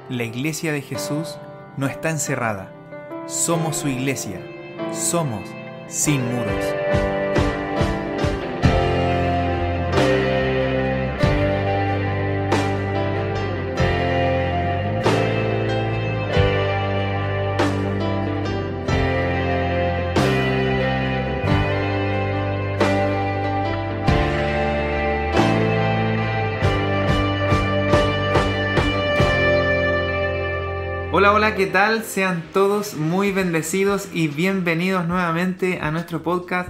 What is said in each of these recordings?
La Iglesia de Jesús no está encerrada. Somos su iglesia. Somos Sin Muros. Hola, ¿qué tal? Sean todos muy bendecidos y bienvenidos nuevamente a nuestro podcast.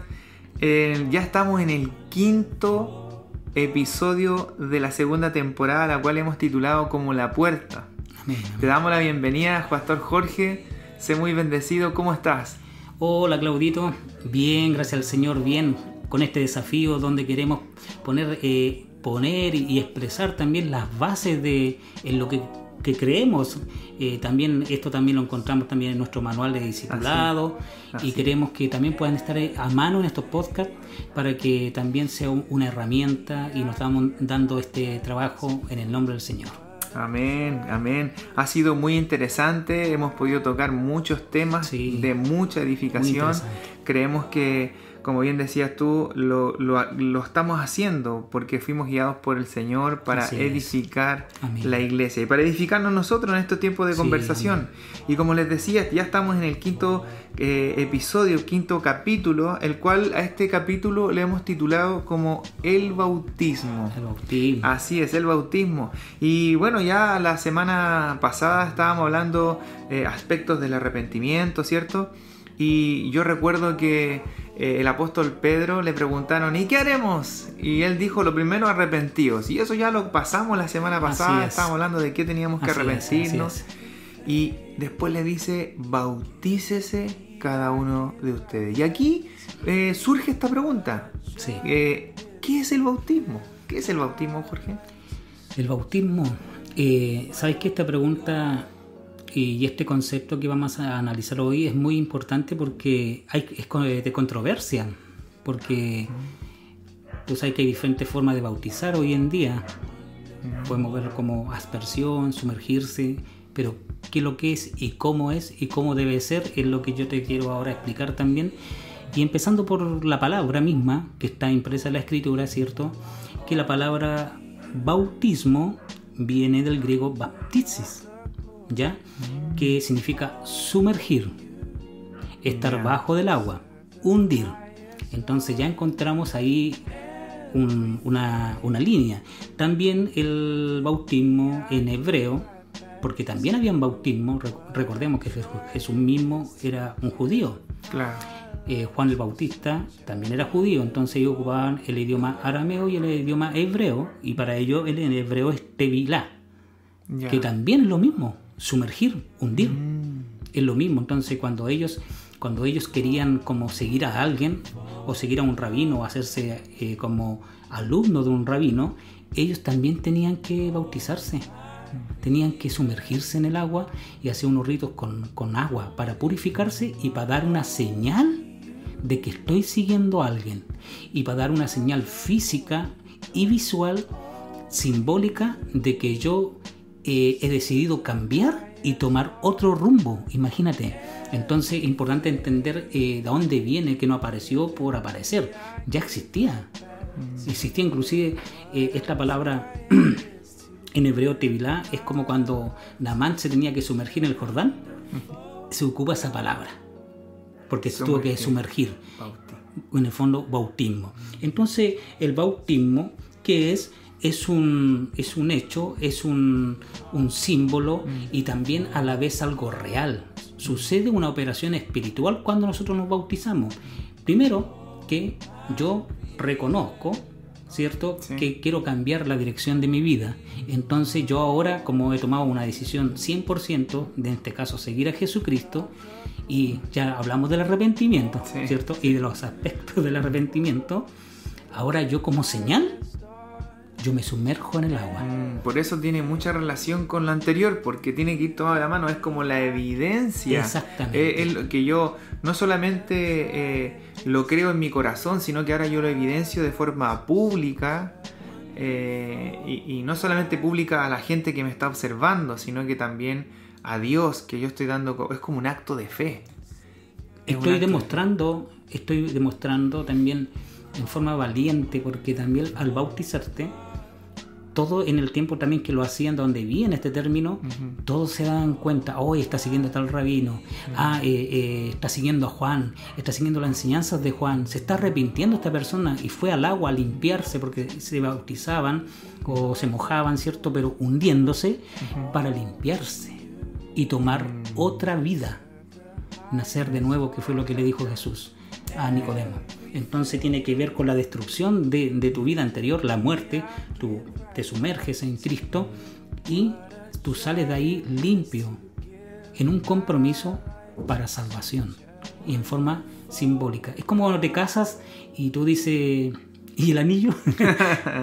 Ya estamos en el 5º episodio de la segunda temporada, la cual hemos titulado como La Puerta. Amén. Te damos la bienvenida, Pastor Jorge. Sé muy bendecido. ¿Cómo estás? Hola, Claudito. Bien, gracias al Señor, bien, con este desafío donde queremos poner y expresar también las bases en lo que creemos. También esto también lo encontramos también en nuestro manual de discipulado. Así. Y queremos que también puedan estar a mano en estos podcasts para que también sea una herramienta y nos estamos dando este trabajo en el nombre del Señor. Amén, amén. Ha sido muy interesante, hemos podido tocar muchos temas de mucha edificación. Creemos que, como bien decías tú, lo estamos haciendo porque fuimos guiados por el Señor para edificar la iglesia y para edificarnos nosotros en estos tiempos de conversación. Y como les decía, ya estamos en el 5º episodio, 5º capítulo, el cual a este capítulo le hemos titulado como El Bautismo. El bautismo. Así es, el bautismo. Y bueno, ya la semana pasada estábamos hablando aspectos del arrepentimiento, ¿cierto? Y yo recuerdo que el apóstol Pedro le preguntaron, ¿y qué haremos? Y él dijo, lo primero, arrepentidos. Y eso ya lo pasamos la semana pasada, estábamos hablando de qué teníamos que arrepentirnos. Y después le dice, bautícese cada uno de ustedes. Y aquí surge esta pregunta. ¿Qué es el bautismo? ¿Qué es el bautismo, Jorge? El bautismo, ¿sabes qué? Esta pregunta y este concepto que vamos a analizar hoy es muy importante porque es de controversia, porque tú sabes que hay diferentes formas de bautizar hoy en día. Podemos verlo como aspersión, sumergirse, pero qué es lo que es y cómo debe ser es lo que yo te quiero ahora explicar también. Y empezando por la palabra misma que está impresa en la Escritura, ¿cierto? Que la palabra bautismo viene del griego baptisis, ¿ya? Que significa sumergir, estar bajo del agua, hundir. Entonces ya encontramos ahí una línea. También el bautismo en hebreo, porque también habían bautismo, recordemos que Jesús mismo era un judío. Claro. Juan el Bautista también era judío, entonces ellos ocupaban el idioma arameo y el idioma hebreo, y para ellos el hebreo es tevilá, que también es lo mismo, sumergir, hundir, es lo mismo. Entonces cuando ellos querían como seguir a alguien o seguir a un rabino o hacerse como alumno de un rabino, ellos también tenían que bautizarse, tenían que sumergirse en el agua y hacer unos ritos con agua para purificarse y para dar una señal de que estoy siguiendo a alguien, y para dar una señal física y visual, simbólica, de que yo he decidido cambiar y tomar otro rumbo. Imagínate. Entonces es importante entender de dónde viene, que no apareció por aparecer, ya existía inclusive esta palabra en hebreo tevilá es como cuando Naamán se tenía que sumergir en el Jordán. Se ocupa esa palabra porque se tuvo que sumergir. En el fondo, bautismo. Entonces el bautismo, ¿qué es? Es un hecho, es un símbolo y también a la vez algo real. Sucede una operación espiritual cuando nosotros nos bautizamos. Primero, que yo reconozco, ¿cierto? Que quiero cambiar la dirección de mi vida. Entonces yo ahora, como he tomado una decisión 100%, de en este caso seguir a Jesucristo, y ya hablamos del arrepentimiento, ¿cierto? Y de los aspectos del arrepentimiento, ahora yo como señal, yo me sumerjo en el agua. Por eso tiene mucha relación con lo anterior, porque tiene que ir todo de la mano, es como la evidencia. Exactamente. Es lo que yo no solamente lo creo en mi corazón, sino que ahora yo lo evidencio de forma pública y no solamente pública a la gente que me está observando, sino que también a Dios, que yo estoy dando, es como un acto de fe. Estoy demostrando también en forma valiente, porque también al bautizarte, todo en el tiempo también que lo hacían, donde viene este término, todos se dan cuenta, hoy está siguiendo a tal rabino, está siguiendo a Juan, está siguiendo las enseñanzas de Juan, se está arrepintiendo esta persona y fue al agua a limpiarse, porque se bautizaban o se mojaban, ¿cierto? Pero hundiéndose para limpiarse y tomar otra vida, nacer de nuevo, que fue lo que le dijo Jesús a Nicodemo. Entonces tiene que ver con la destrucción de tu vida anterior, la muerte. Tú te sumerges en Cristo y tú sales de ahí limpio, en un compromiso para salvación y en forma simbólica. Es como cuando te casas y tú dices, ¿y el anillo?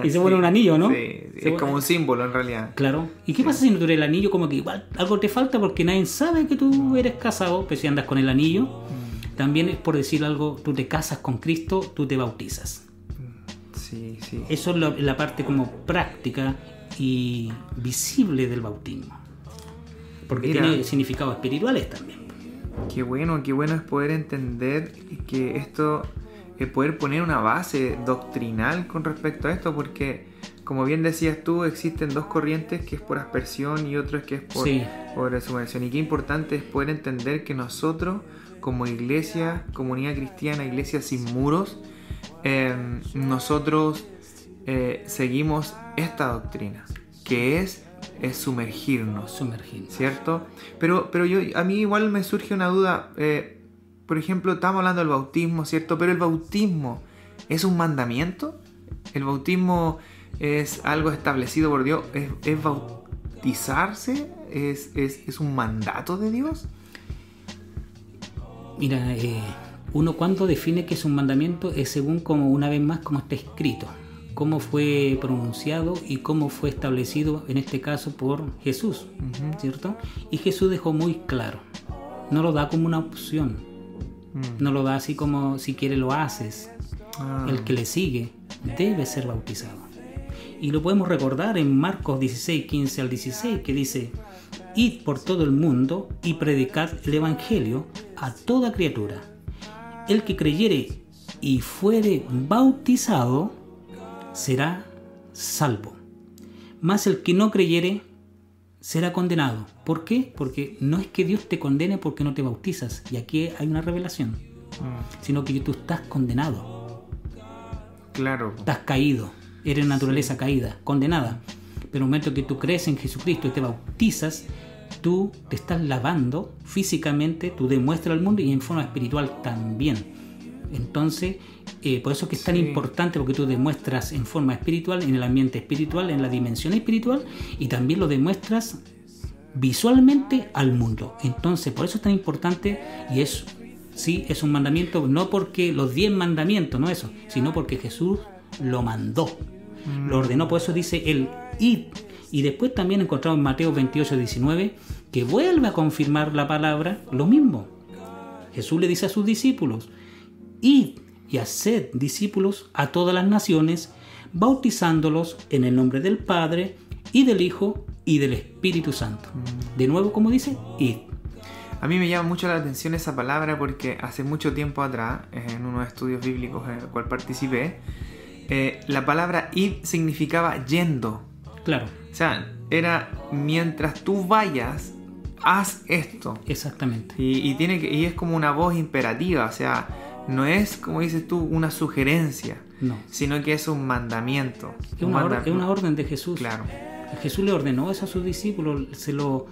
Y se pone un anillo, ¿no? Sí, es como un símbolo en realidad. Claro. ¿Y qué pasa si no tienes el anillo? Como que igual algo te falta, porque nadie sabe que tú eres casado, pero si andas con el anillo. También es, por decir algo, tú te casas con Cristo, tú te bautizas. Sí. Eso es la parte como práctica y visible del bautismo. Porque tiene significados espirituales también. Qué bueno es poder entender que esto, poder poner una base doctrinal con respecto a esto, porque como bien decías tú, existen dos corrientes, que es por aspersión y otro es que es por sumersión. Y qué importante es poder entender que nosotros, como iglesia, comunidad cristiana, iglesia sin muros, nosotros seguimos esta doctrina, que es sumergirnos, ¿cierto? Pero a mí igual me surge una duda. Por ejemplo, estamos hablando del bautismo, ¿cierto? Pero el bautismo ¿es un mandamiento? ¿El bautismo es algo establecido por Dios? ¿Es bautizarse? ¿Es un mandato de Dios? Mira, uno cuando define que es un mandamiento es según, como una vez más, cómo está escrito, cómo fue pronunciado y cómo fue establecido, en este caso por Jesús, ¿cierto? Y Jesús dejó muy claro, no lo da como una opción, no lo da así como si quieres lo haces. El que le sigue debe ser bautizado. Y lo podemos recordar en Marcos 16, 15 al 16, que dice: id por todo el mundo y predicad el evangelio a toda criatura. El que creyere y fuere bautizado será salvo, mas el que no creyere será condenado. ¿Por qué? Porque no es que Dios te condene porque no te bautizas, y aquí hay una revelación, sino que tú estás condenado. Claro. Estás caído, eres naturaleza caída, condenada. Pero en el momento que tú crees en Jesucristo y te bautizas, tú te estás lavando físicamente, tú demuestras al mundo, y en forma espiritual también. Entonces, por eso es que es tan importante, porque tú demuestras en forma espiritual, en el ambiente espiritual, en la dimensión espiritual, y también lo demuestras visualmente al mundo. Entonces, por eso es tan importante, y es un mandamiento, no porque los 10 mandamientos, no eso, sino porque Jesús lo mandó, lo ordenó. Por eso dice el id. Y después también encontramos en Mateo 28, 19, que vuelve a confirmar la palabra, lo mismo. Jesús le dice a sus discípulos: id y haced discípulos a todas las naciones, bautizándolos en el nombre del Padre y del Hijo y del Espíritu Santo. De nuevo, como dice, id. A mí me llama mucho la atención esa palabra, porque hace mucho tiempo atrás, en unos estudios bíblicos en el cual participé, la palabra id significaba yendo. Claro. O sea, era mientras tú vayas, haz esto. Exactamente. Y es como una voz imperativa, o sea, no es, como dices tú, una sugerencia, no, sino que es un mandamiento. Es una orden de Jesús. Claro. Jesús le ordenó eso a sus discípulos, se lo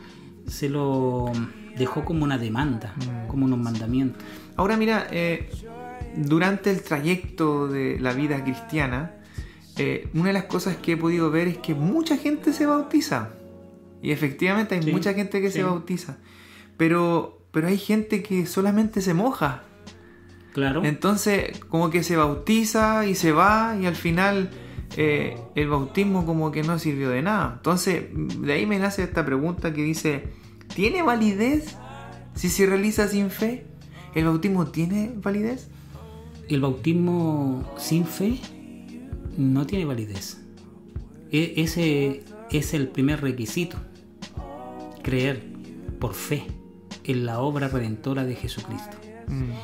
dejó como una demanda, como unos mandamientos. Ahora mira, durante el trayecto de la vida cristiana, una de las cosas que he podido ver es que mucha gente se bautiza. Y efectivamente hay mucha gente que se bautiza. Pero hay gente que solamente se moja. Claro. Entonces, como que se bautiza y se va, y al final el bautismo como que no sirvió de nada. Entonces, de ahí me nace esta pregunta que dice: ¿tiene validez si se realiza sin fe? ¿El bautismo tiene validez? El bautismo sin fe no tiene validez. Ese es el primer requisito. Creer por fe en la obra redentora de Jesucristo.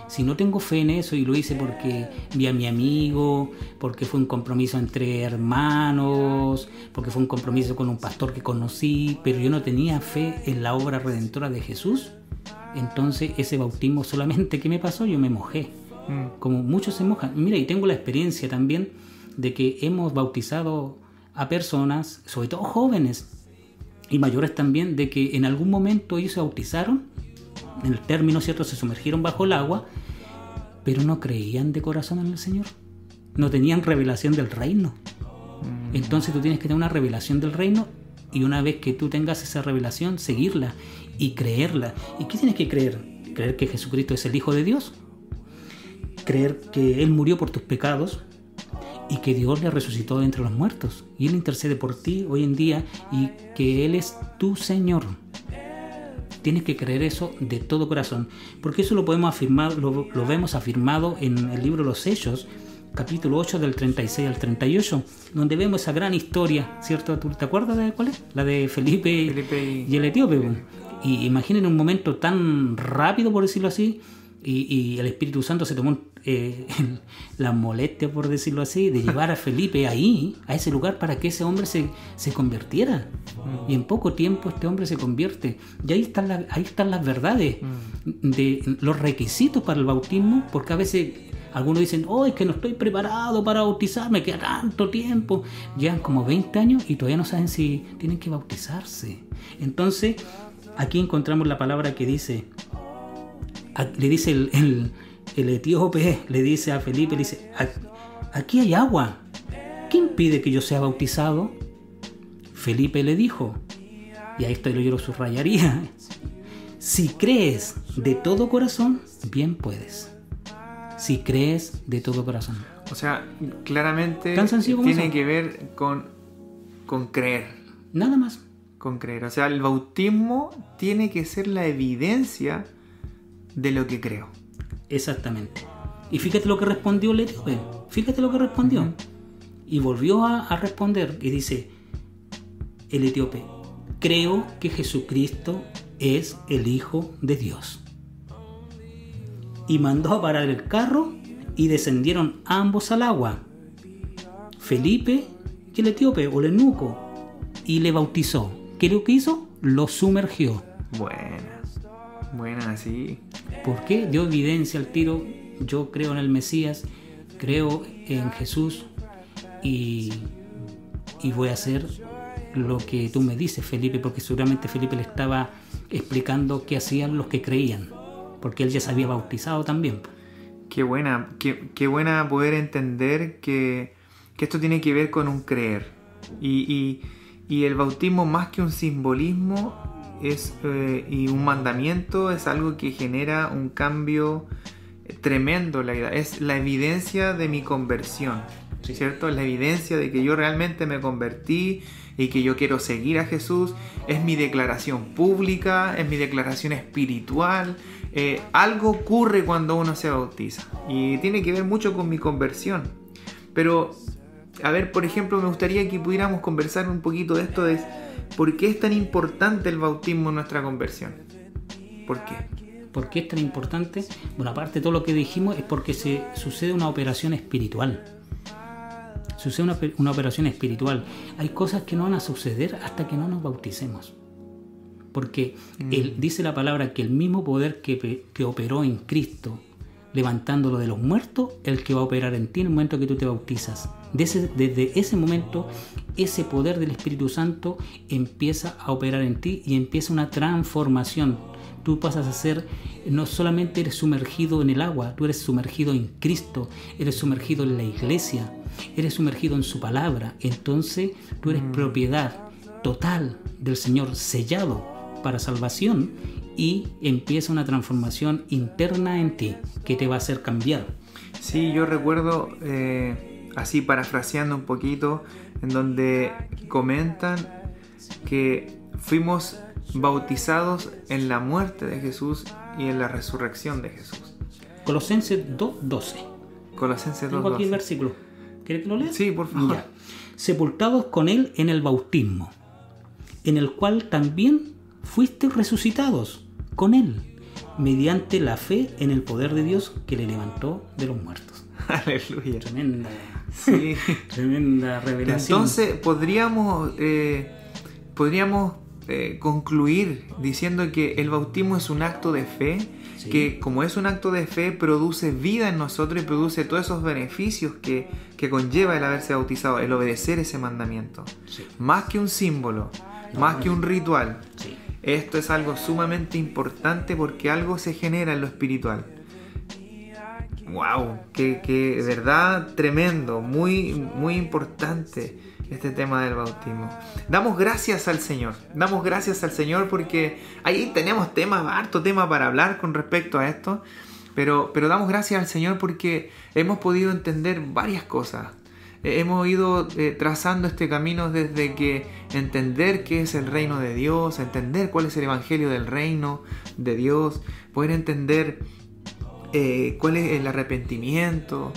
Si no tengo fe en eso y lo hice porque vi a mi amigo, porque fue un compromiso entre hermanos, porque fue un compromiso con un pastor que conocí, pero yo no tenía fe en la obra redentora de Jesús, entonces ese bautismo solamente, ¿qué me pasó? Yo me mojé, como muchos se mojan. Mira, y tengo la experiencia también de que hemos bautizado a personas, sobre todo jóvenes y mayores también, de que en algún momento ellos se bautizaron, en el término, ¿cierto?, se sumergieron bajo el agua, pero no creían de corazón en el Señor, no tenían revelación del reino. Entonces tú tienes que tener una revelación del reino, y una vez que tú tengas esa revelación, seguirla y creerla. ¿Y qué tienes que creer? Creer que Jesucristo es el Hijo de Dios, creer que Él murió por tus pecados y que Dios le resucitó de entre los muertos y Él intercede por ti hoy en día y que Él es tu Señor. Tienes que creer eso de todo corazón, porque eso lo podemos afirmar, lo vemos afirmado en el libro Los Hechos, capítulo 8, del 36 al 38, donde vemos esa gran historia, ¿cierto? ¿Tú te acuerdas de cuál es? La de Felipe y el etíope. Y imaginen un momento tan rápido, por decirlo así, y el Espíritu Santo se tomó la molestia, por decirlo así, de llevar a Felipe ahí, a ese lugar, para que ese hombre se convirtiera. Y en poco tiempo este hombre se convierte. Y ahí están las verdades de los requisitos para el bautismo, porque a veces algunos dicen, es que no estoy preparado para bautizarme, queda tanto tiempo. Llevan como 20 años y todavía no saben si tienen que bautizarse. Entonces, aquí encontramos la palabra que dice, le dice el etíope, le dice a Felipe, le dice, aquí hay agua, ¿qué impide que yo sea bautizado? Felipe le dijo, y a esto yo lo subrayaría, si crees de todo corazón, bien puedes. Si crees de todo corazón. O sea, claramente tiene que ver con creer. Nada más. Con creer. O sea, el bautismo tiene que ser la evidencia de lo que creo. Exactamente. Y fíjate lo que respondió el etíope. Fíjate lo que respondió. Y volvió a responder y dice el etíope, creo que Jesucristo es el Hijo de Dios. Y mandó a parar el carro y descendieron ambos al agua, Felipe y el etíope o el eunuco, y le bautizó. ¿Qué es lo que hizo? Lo sumergió. Buena, sí. ¿Por qué? Dio evidencia al tiro. Yo creo en el Mesías, creo en Jesús y voy a hacer lo que tú me dices, Felipe, porque seguramente Felipe le estaba explicando qué hacían los que creían, porque él ya se había bautizado también. Qué buena poder entender que esto tiene que ver con un creer. Y el bautismo, más que un simbolismo y un mandamiento, es algo que genera un cambio tremendo en la vida. Es la evidencia de mi conversión, ¿cierto? Es la evidencia de que yo realmente me convertí y que yo quiero seguir a Jesús. Es mi declaración pública, es mi declaración espiritual. Algo ocurre cuando uno se bautiza y tiene que ver mucho con mi conversión. Pero, a ver, por ejemplo, me gustaría que pudiéramos conversar un poquito de esto, de por qué es tan importante el bautismo en nuestra conversión. ¿Por qué? ¿Por qué es tan importante? Bueno, aparte de todo lo que dijimos, es porque sucede una operación espiritual. Sucede una operación espiritual. Hay cosas que no van a suceder hasta que no nos bauticemos. Porque dice la palabra que el mismo poder que operó en Cristo, levantándolo de los muertos, el que va a operar en ti en el momento que tú te bautizas. Desde ese momento, ese poder del Espíritu Santo empieza a operar en ti y empieza una transformación. Tú pasas a ser, no solamente eres sumergido en el agua, tú eres sumergido en Cristo, eres sumergido en la iglesia, eres sumergido en su palabra. Entonces tú eres propiedad total del Señor, sellado para salvación, y empieza una transformación interna en ti que te va a hacer cambiar. Sí, yo recuerdo, así parafraseando un poquito, en donde comentan que fuimos bautizados en la muerte de Jesús y en la resurrección de Jesús. Colosenses 2:12. Colosenses 2:12. Tengo aquí el versículo. ¿Quieres que lo lea? Sí, por favor. Ya. sepultados con Él en el bautismo, en el cual también fuisteis resucitados con Él, mediante la fe en el poder de Dios que le levantó de los muertos. Aleluya. Tremenda, sí. Tremenda revelación. Entonces podríamos concluir diciendo que el bautismo es un acto de fe, sí, que como es un acto de fe produce vida en nosotros y produce todos esos beneficios que conlleva el haberse bautizado, el obedecer ese mandamiento. Sí. Más que un símbolo, más que un ritual. Sí. Esto es algo sumamente importante porque algo se genera en lo espiritual. ¡Wow! Que de verdad tremendo, muy, muy importante este tema del bautismo. Damos gracias al Señor porque ahí tenemos harto tema para hablar con respecto a esto, pero damos gracias al Señor porque hemos podido entender varias cosas. Hemos ido trazando este camino desde que entender qué es el reino de Dios, entender cuál es el evangelio del reino de Dios, poder entender cuál es el arrepentimiento,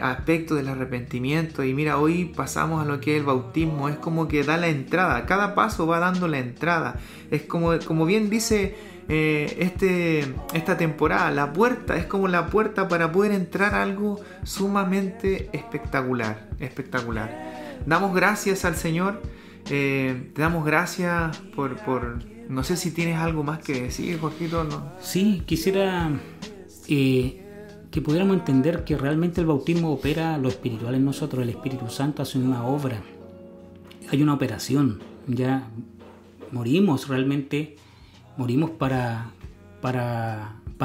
aspectos del arrepentimiento. Y mira, hoy pasamos a lo que es el bautismo. Es como que da la entrada, cada paso va dando la entrada. Es como bien dice esta temporada, la puerta es como la puerta para poder entrar a algo sumamente espectacular. Damos gracias al Señor, te damos gracias por no sé si tienes algo más que decir, Jorgito. ¿No? Sí, quisiera que pudiéramos entender que realmente el bautismo opera lo espiritual en nosotros. El Espíritu Santo hace una obra, hay una operación. Ya morimos para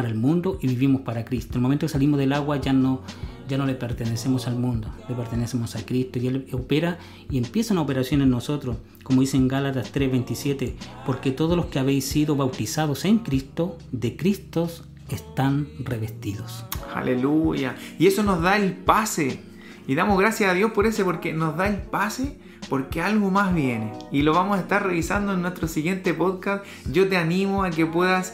el mundo y vivimos para Cristo. En el momento que salimos del agua ya no le pertenecemos al mundo, le pertenecemos a Cristo, y Él opera y empieza una operación en nosotros, como dice en Gálatas 3:27, porque todos los que habéis sido bautizados en Cristo, de Cristo están revestidos. Aleluya. Y eso nos da el pase. Y damos gracias a Dios por eso, porque nos da el pase, porque algo más viene. Y lo vamos a estar revisando en nuestro siguiente podcast. Yo te animo a que puedas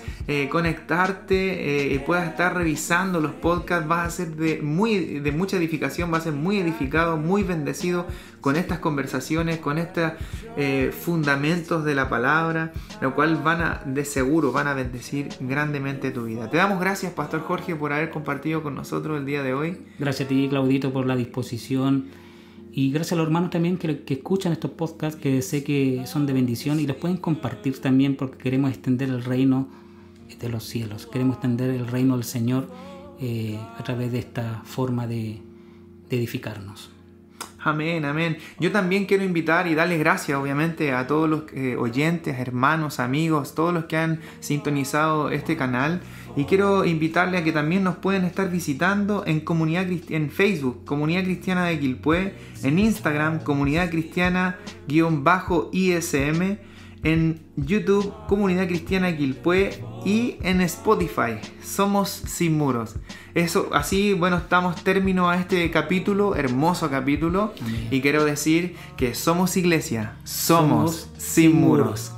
conectarte, puedas estar revisando los podcasts. Vas a ser de mucha edificación, vas a ser muy edificado, muy bendecido con estas conversaciones, con estos fundamentos de la palabra, lo cual de seguro van a bendecir grandemente tu vida. Te damos gracias, Pastor Jorge, por haber compartido con nosotros el día de hoy. Gracias a ti, Claudito, por la disposición. Y gracias a los hermanos también que escuchan estos podcasts, que sé que son de bendición, y los pueden compartir también porque queremos extender el reino de los cielos. Queremos extender el reino del Señor a través de esta forma de edificarnos. Amén, amén. Yo también quiero invitar y darles gracias, obviamente, a todos los oyentes, hermanos, amigos, todos los que han sintonizado este canal. Y quiero invitarles a que también nos pueden estar visitando en Facebook, Comunidad Cristiana de Quilpué, en Instagram, Comunidad Cristiana_ISM, en YouTube, Comunidad Cristiana Quilpué, y en Spotify, Somos Sin Muros. Eso, así, bueno, estamos término a este capítulo, hermoso capítulo. Amén. Y quiero decir que somos iglesia, somos sin muros.